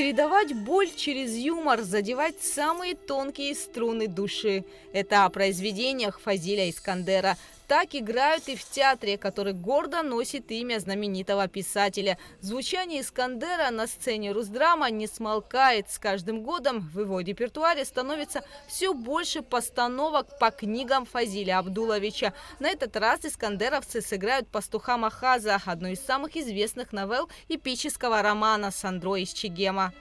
Передавать боль через юмор, задевать самые тонкие струны души. Это о произведениях Фазиля Искандера. Так играют и в театре, который гордо носит имя знаменитого писателя. Звучание Искандера на сцене Русдрама не смолкает. С каждым годом в его репертуаре становится все больше постановок по книгам Фазиля Абдуловича. На этот раз искандеровцы сыграют пастуха Махаза, одну из самых известных новелл эпического романа Сандро из Чегема.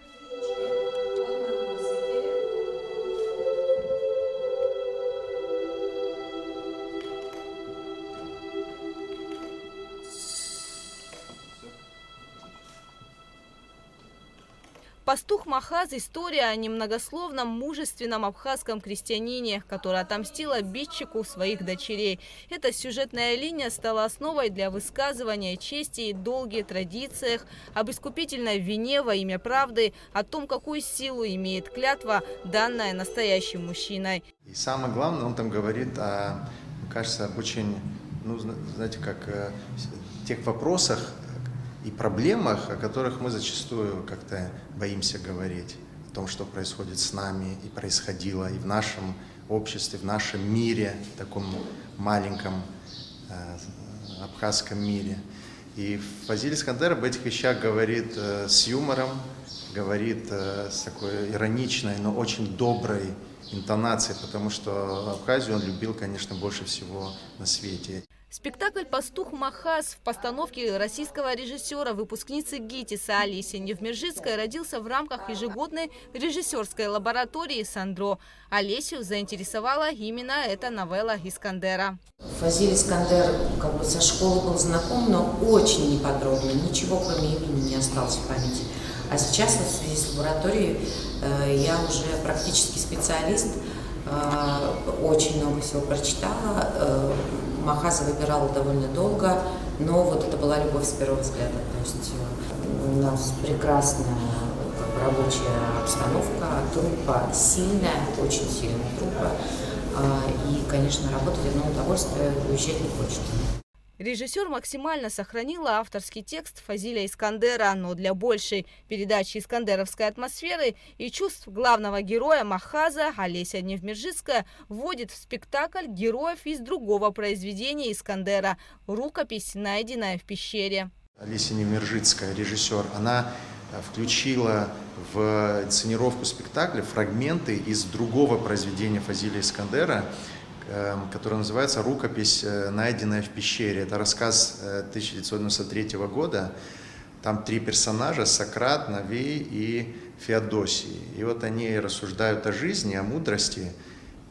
Пастух Махаз – история о немногословном, мужественном абхазском крестьянине, который отомстил обидчику своих дочерей. Эта сюжетная линия стала основой для высказывания чести и долге, традициях, об искупительной вине во имя правды, о том, какую силу имеет клятва, данная настоящим мужчиной. И самое главное, он там говорит о, кажется, об очень, знаете, как тех вопросах и проблемах, о которых мы зачастую как-то боимся говорить, о том, что происходит с нами и происходило и в нашем обществе, в нашем мире, таком маленьком абхазском мире. И Фазиль Искандер об этих вещах говорит с юмором, говорит с такой ироничной, но очень доброй интонацией, потому что Абхазию он любил, конечно, больше всего на свете. Спектакль «Пастух Махаз» в постановке российского режиссера, выпускницы ГИТИСа Олеси Невмержицкой родился в рамках ежегодной режиссерской лаборатории «Сандро». Олесю заинтересовала именно эта новелла Искандера. Фазиль Искандер со школы был знаком, но очень неподробно, ничего кроме имени не осталось в памяти. А сейчас в связи с лабораторией я уже практически специалист, очень много всего прочитала. Махаза выбирала довольно долго, но вот это была любовь с первого взгляда. То есть у нас прекрасная рабочая обстановка, труппа сильная, очень сильная труппа. И, конечно, работать одно удовольствие, уезжать не хочется. Режиссер максимально сохранила авторский текст Фазиля Искандера, но для большей передачи искандеровской атмосферы и чувств главного героя Махаза Олеся Невмержицкая вводит в спектакль героев из другого произведения Искандера «Рукопись, найденная в пещере». Олеся Невмержицкая, режиссер, она включила в инсценировку спектакля фрагменты из другого произведения Фазиля Искандера, который называется «Рукопись, найденная в пещере». Это рассказ 1993 года. Там три персонажа – Сократ, Навей и Феодосий. И вот они рассуждают о жизни, о мудрости.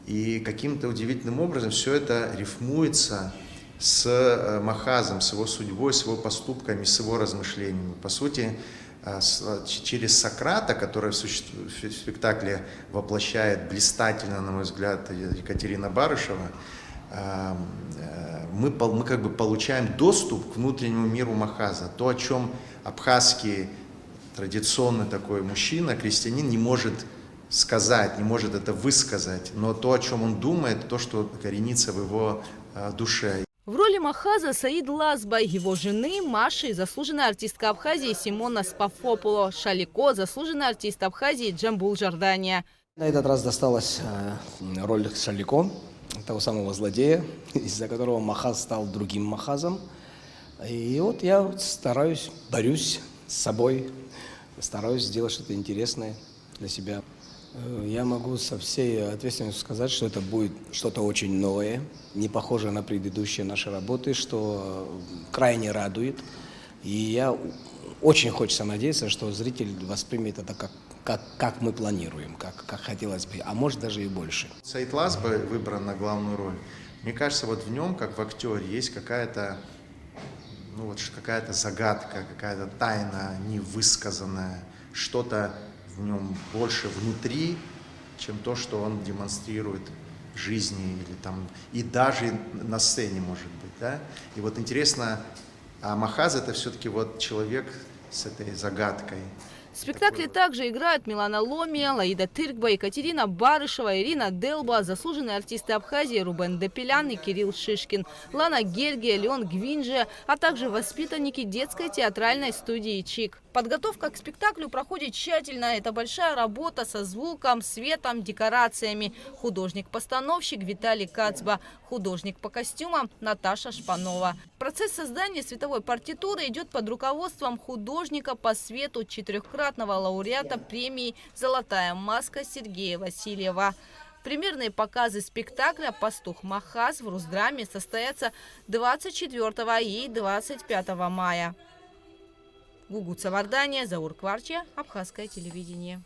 И каким-то удивительным образом все это рифмуется с Махазом, с его судьбой, с его поступками, с его размышлениями. По сути, через Сократа, который в спектакле воплощает блистательно, на мой взгляд, Екатерина Барышева, мы как бы получаем доступ к внутреннему миру Махаза. То, о чем абхазский традиционный такой мужчина, крестьянин, не может сказать, не может это высказать, но то, о чем он думает, то, что коренится в его душе. В роли Махаза Саид Лазбай, его жены Маши, заслуженная артистка Абхазии Симона Спафопуло, Шалико, заслуженный артист Абхазии Джамбул Жордания. На этот раз досталась роль Шалико, того самого злодея, из-за которого Махаз стал другим Махазом. И вот я стараюсь, борюсь с собой, стараюсь сделать что-то интересное для себя. Я могу со всей ответственностью сказать, что это будет что-то очень новое, не похожее на предыдущие наши работы, что крайне радует. И я очень хочется надеяться, что зритель воспримет это как мы планируем, как хотелось бы, а может даже и больше. Саид Лазбай выбран на главную роль. Мне кажется, вот в нем, как в актере, есть какая-то какая-то загадка, какая-то тайна невысказанная, что-то в нем больше внутри, чем то, что он демонстрирует в жизни или там, и даже на сцене, может быть, да? И вот интересно, а Махаз это все-таки вот человек с этой загадкой. В спектакле также играют Милана Ломия, Лаида Тыркба, Екатерина Барышева, Ирина Делба, заслуженные артисты Абхазии Рубен Депелян и Кирилл Шишкин, Лана Гельгия, Леон Гвинджи, а также воспитанники детской театральной студии ЧИК. Подготовка к спектаклю проходит тщательно. Это большая работа со звуком, светом, декорациями. Художник-постановщик Виталий Кацба, художник по костюмам Наташа Шпанова. Процесс создания световой партитуры идет под руководством художника по свету, 4-кратного лауреата премии «Золотая маска» Сергея Васильева. Премьерные показы спектакля «Пастух Махас» в Русдраме состоятся 24 и 25 мая. Гугуца Вардания, Заур Кварча, Абхазское телевидение.